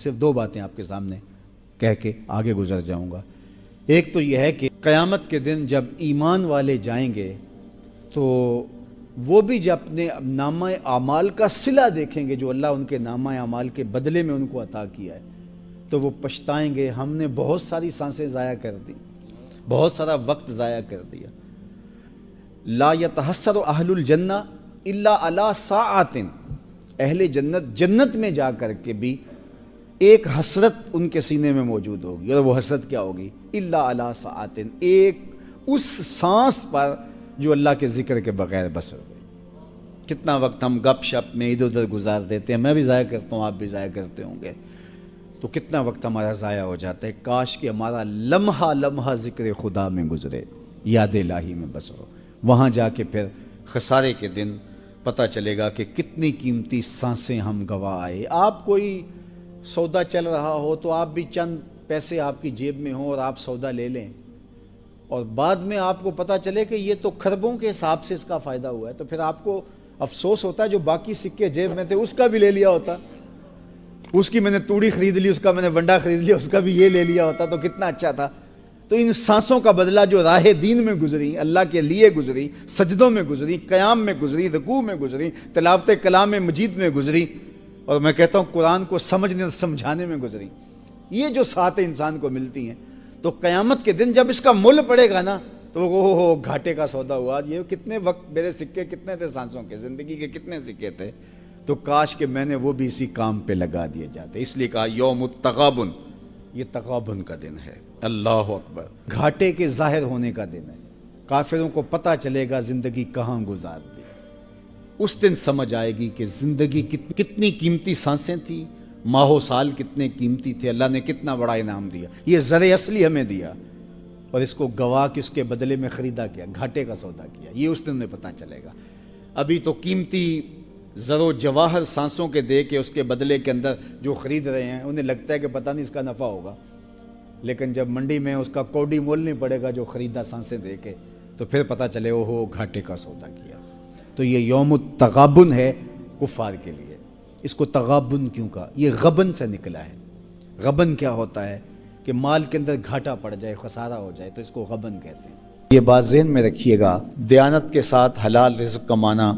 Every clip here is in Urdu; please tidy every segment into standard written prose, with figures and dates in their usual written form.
صرف دو باتیں آپ کے سامنے کہہ کے آگے گزر جاؤں گا۔ ایک تو یہ ہے کہ قیامت کے دن جب ایمان والے جائیں گے تو وہ بھی جب اپنے نامہ اعمال کا صلہ دیکھیں گے جو اللہ ان کے نامہ اعمال کے بدلے میں ان کو عطا کیا ہے، تو وہ پچھتائیں گے، ہم نے بہت ساری سانسیں ضائع کر دی، بہت سارا وقت ضائع کر دیا۔ لا یتحسر اہل الجنہ الا علی ساعۃ، اہل جنت جنت میں جا کر کے بھی ایک حسرت ان کے سینے میں موجود ہوگی، اور وہ حسرت کیا ہوگی؟ الا علی ساعۃ، ایک اس سانس پر جو اللہ کے ذکر کے بغیر بسر گئی۔ کتنا وقت ہم گپ شپ میں ادھر ادھر گزار دیتے ہیں، میں بھی ضائع کرتا ہوں، آپ بھی ضائع کرتے ہوں گے، تو کتنا وقت ہمارا ضائع ہو جاتا ہے۔ کاش کہ ہمارا لمحہ لمحہ ذکر خدا میں گزرے، یاد الہی میں بس ہو، وہاں جا کے پھر خسارے کے دن پتہ چلے گا کہ کتنی قیمتی سانسیں ہم گوا آئے۔ آپ کوئی سودا چل رہا ہو تو آپ بھی چند پیسے آپ کی جیب میں ہوں اور آپ سودا لے لیں، اور بعد میں آپ کو پتہ چلے کہ یہ تو کھربوں کے حساب سے اس کا فائدہ ہوا ہے، تو پھر آپ کو افسوس ہوتا ہے جو باقی سکے جیب میں تھے اس کا بھی لے لیا ہوتا، اس کی میں نے توڑی خرید لی، اس کا میں نے ونڈا خرید لیا، اس کا بھی یہ لے لیا ہوتا تو کتنا اچھا تھا۔ تو ان سانسوں کا بدلہ جو راہ دین میں گزری، اللہ کے لیے گزری، سجدوں میں گزری، قیام میں گزری، رکوع میں گزری، تلاوت کلام مجید میں گزری، اور میں کہتا ہوں قرآن کو سمجھنے اور سمجھانے میں گزری، یہ جو ساتیں انسان کو ملتی ہیں، تو قیامت کے دن جب اس کا مول پڑے گا نا تو وہ گھاٹے کا سودا ہوا۔ یہ کتنے وقت میرے سکے کتنے تھے سانسوں کے، زندگی کے کتنے سکے تھے، تو کاش کہ میں نے وہ بھی اسی کام پہ لگا دیے جاتے۔ اس لیے کہا یوم التغابن، یہ تغابن کا دن ہے، اللہ اکبر، گھاٹے کے ظاہر ہونے کا دن ہے۔ کافروں کو پتہ چلے گا زندگی کہاں گزار دی، اس دن سمجھ آئے گی کہ زندگی کتنی قیمتی سانسیں تھی، ماہ و سال کتنے قیمتی تھے، اللہ نے کتنا بڑا انعام دیا، یہ زر اصلی ہمیں دیا، اور اس کو گوا کے اس کے بدلے میں خریدا کیا، گھاٹے کا سودا کیا، یہ اس دن میں پتہ چلے گا۔ ابھی تو قیمتی زر و جواہر سانسوں کے دے کے اس کے بدلے کے اندر جو خرید رہے ہیں انہیں لگتا ہے کہ پتہ نہیں اس کا نفع ہوگا، لیکن جب منڈی میں اس کا کوڑی مول نہیں پڑے گا جو خریدا سانسیں دے کے، تو پھر پتہ چلے وہ گھاٹے کا سودا کیا۔ تو یہ یوم التغابن ہے کفار کے لیے۔ اس کو تغابن کیوں کہا؟ یہ غبن سے نکلا ہے۔ غبن کیا ہوتا ہے؟ کہ مال کے اندر گھاٹا پڑ جائے، خسارہ ہو جائے، تو اس کو غبن کہتے ہیں۔ یہ بات ذہن میں رکھیے گا، دیانت کے ساتھ حلال رزق کمانا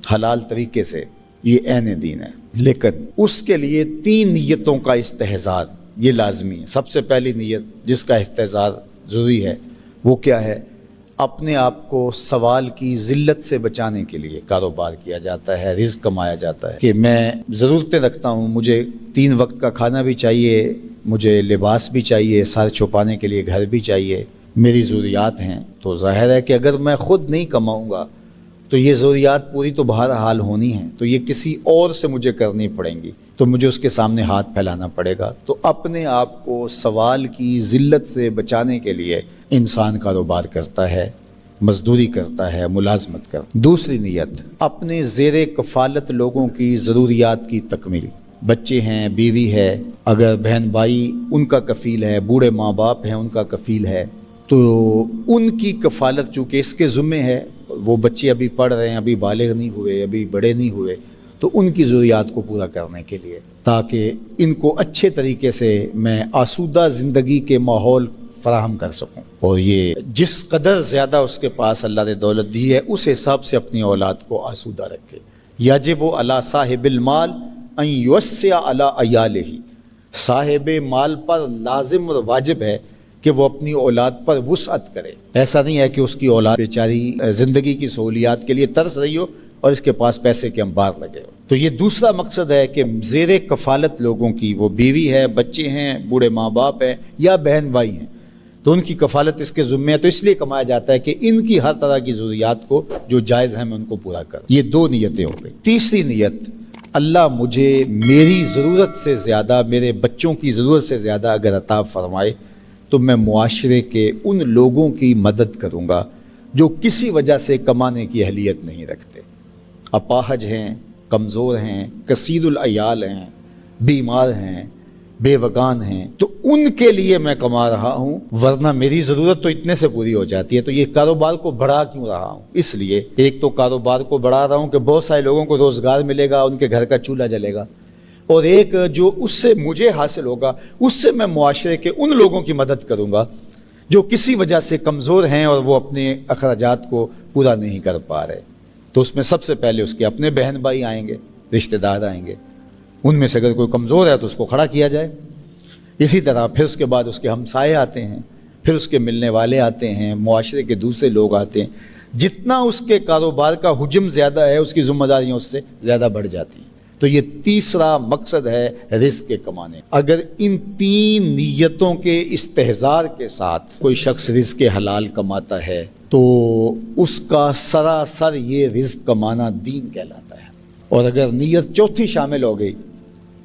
حلال طریقے سے، یہ عین دین ہے، لیکن اس کے لیے 3 نیتوں کا استحضار یہ لازمی ہے۔ سب سے پہلی نیت جس کا استحضار ضروری ہے وہ کیا ہے؟ اپنے آپ کو سوال کی ذلت سے بچانے کے لیے کاروبار کیا جاتا ہے، رزق کمایا جاتا ہے، کہ میں ضرورتیں رکھتا ہوں، مجھے 3 وقت کا کھانا بھی چاہیے، مجھے لباس بھی چاہیے، سر چھپانے کے لیے گھر بھی چاہیے، میری ضروریات ہیں۔ تو ظاہر ہے کہ اگر میں خود نہیں کماؤں گا تو یہ ضروریات پوری تو بہرحال ہونی ہیں، تو یہ کسی اور سے مجھے کرنی پڑیں گی، تو مجھے اس کے سامنے ہاتھ پھیلانا پڑے گا۔ تو اپنے آپ کو سوال کی ذلت سے بچانے کے لیے انسان کاروبار کرتا ہے، مزدوری کرتا ہے، ملازمت کرتا ہے۔ دوسری نیت، اپنے زیر کفالت لوگوں کی ضروریات کی تکمیل، بچے ہیں، بیوی ہے، اگر بہن بھائی ان کا کفیل ہے، بوڑھے ماں باپ ہیں ان کا کفیل ہے، تو ان کی کفالت چونکہ اس کے ذمے ہے، وہ بچے ابھی پڑھ رہے ہیں، ابھی بالغ نہیں ہوئے، ابھی بڑے نہیں ہوئے، تو ان کی ضروریات کو پورا کرنے کے لیے، تاکہ ان کو اچھے طریقے سے میں آسودہ زندگی کے ماحول فراہم کر سکوں، اور یہ جس قدر زیادہ اس کے پاس اللہ نے دولت دی ہے اس حساب سے اپنی اولاد کو آسودہ رکھے۔ یجب علی صاحب المال ان یوسع علی عیالہ، صاحب مال پر لازم اور واجب ہے کہ وہ اپنی اولاد پر وسعت کرے۔ ایسا نہیں ہے کہ اس کی اولاد بیچاری زندگی کی سہولیات کے لیے ترس رہی ہو اور اس کے پاس پیسے کے انبار لگے ہو۔ تو یہ دوسرا مقصد ہے کہ زیر کفالت لوگوں کی، وہ بیوی ہے، بچے ہیں، بوڑھے ماں باپ ہیں یا بہن بھائی ہیں، تو ان کی کفالت اس کے ذمے ہے، تو اس لیے کمایا جاتا ہے کہ ان کی ہر طرح کی ضروریات کو جو جائز ہیں میں ان کو پورا کروں۔ یہ 2 نیتیں ہو گئی۔ تیسری نیت، اللہ مجھے میری ضرورت سے زیادہ، میرے بچوں کی ضرورت سے زیادہ اگر عطا فرمائے تو میں معاشرے کے ان لوگوں کی مدد کروں گا جو کسی وجہ سے کمانے کی اہلیت نہیں رکھتے، اپاہج ہیں، کمزور ہیں، کثیر العیال ہیں، بیمار ہیں، بے وگان ہیں، تو ان کے لیے میں کما رہا ہوں، ورنہ میری ضرورت تو اتنے سے پوری ہو جاتی ہے۔ تو یہ کاروبار کو بڑھا کیوں رہا ہوں؟ اس لیے ایک تو کاروبار کو بڑھا رہا ہوں کہ بہت سارے لوگوں کو روزگار ملے گا، ان کے گھر کا چولہا جلے گا، اور ایک جو اس سے مجھے حاصل ہوگا اس سے میں معاشرے کے ان لوگوں کی مدد کروں گا جو کسی وجہ سے کمزور ہیں اور وہ اپنے اخراجات کو پورا نہیں کر پا رہے. تو اس میں سب سے پہلے اس کے اپنے بہن بھائی آئیں گے، رشتہ دار آئیں گے، ان میں سے اگر کوئی کمزور ہے تو اس کو کھڑا کیا جائے. اسی طرح پھر اس کے بعد اس کے ہمسائے آتے ہیں، پھر اس کے ملنے والے آتے ہیں، معاشرے کے دوسرے لوگ آتے ہیں. جتنا اس کے کاروبار کا حجم زیادہ ہے اس کی ذمہ داریاں اس سے زیادہ بڑھ جاتی ہیں. تو یہ تیسرا مقصد ہے رزق کے کمانے. اگر ان 3 نیتوں کے استحضار کے ساتھ کوئی شخص رزق حلال کماتا ہے تو اس کا سراسر یہ رزق کمانا دین کہلاتا ہے. اور اگر نیت چوتھی شامل ہو گئی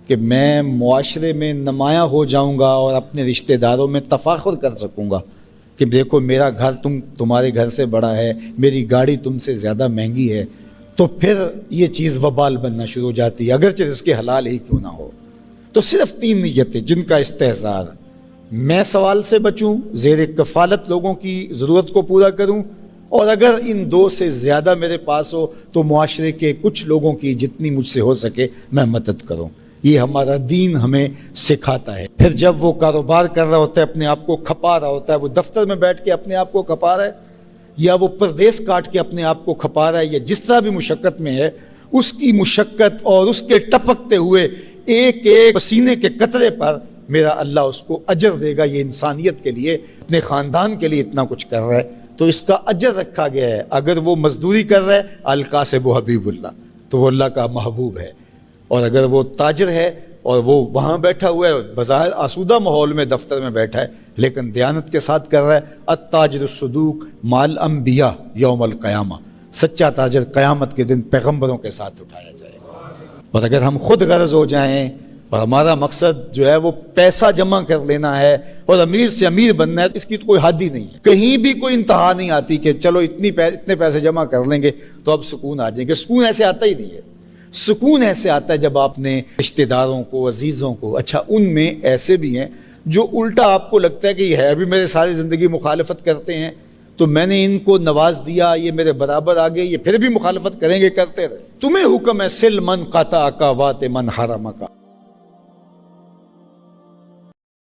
کہ میں معاشرے میں نمایاں ہو جاؤں گا اور اپنے رشتہ داروں میں تفاخر کر سکوں گا کہ دیکھو میرا گھر تمہارے گھر سے بڑا ہے، میری گاڑی تم سے زیادہ مہنگی ہے، تو پھر یہ چیز وبال بننا شروع ہو جاتی ہے اگرچہ رزق حلال ہی کیوں نہ ہو. تو صرف 3 نیتیں جن کا استحضار، میں سوال سے بچوں، زیر کفالت لوگوں کی ضرورت کو پورا کروں، اور اگر ان 2 سے زیادہ میرے پاس ہو تو معاشرے کے کچھ لوگوں کی جتنی مجھ سے ہو سکے میں مدد کروں. یہ ہمارا دین ہمیں سکھاتا ہے. پھر جب وہ کاروبار کر رہا ہوتا ہے، اپنے آپ کو کھپا رہا ہوتا ہے، وہ دفتر میں بیٹھ کے اپنے آپ کو کھپا رہا ہے یا وہ پردیس کاٹ کے اپنے آپ کو کھپا رہا ہے، یا جس طرح بھی مشقت میں ہے، اس کی مشقت اور اس کے ٹپکتے ہوئے ایک ایک پسینے کے قطرے پر میرا اللہ اس کو اجر دے گا. یہ انسانیت کے لیے، اپنے خاندان کے لیے اتنا کچھ کر رہا ہے تو اس کا اجر رکھا گیا ہے. اگر وہ مزدوری کر رہا ہے، القاسب حبیب اللہ، تو وہ اللہ کا محبوب ہے. اور اگر وہ تاجر ہے اور وہ وہاں بیٹھا ہوا ہے، بظاہر آسودہ ماحول میں دفتر میں بیٹھا ہے لیکن دیانت کے ساتھ کر رہا ہے، التاجر الصدوق مال انبیاء یوم القیامہ، سچا تاجر قیامت کے دن پیغمبروں کے ساتھ اٹھایا جائے گا. اور اگر ہم خود غرض ہو جائیں اور ہمارا مقصد جو ہے وہ پیسہ جمع کر لینا ہے اور امیر سے امیر بننا ہے، اس کی تو کوئی حد ہی نہیں ہے. کہیں بھی کوئی انتہا نہیں آتی کہ چلو اتنے پیسے جمع کر لیں گے تو اب سکون آ جائیں گے. سکون ایسے آتا ہی نہیں ہے. سکون ایسے آتا ہے جب آپ نے رشتہ داروں کو، عزیزوں کو، اچھا ان میں ایسے بھی ہیں جو الٹا آپ کو لگتا ہے کہ یہ ہے بھی میرے ساری زندگی مخالفت کرتے ہیں تو میں نے ان کو نواز دیا، یہ میرے برابر آ گئے، یہ پھر بھی مخالفت کریں گے، کرتے رہے. تمہیں حکم ہے سل من قطع کا وات من حرم کا.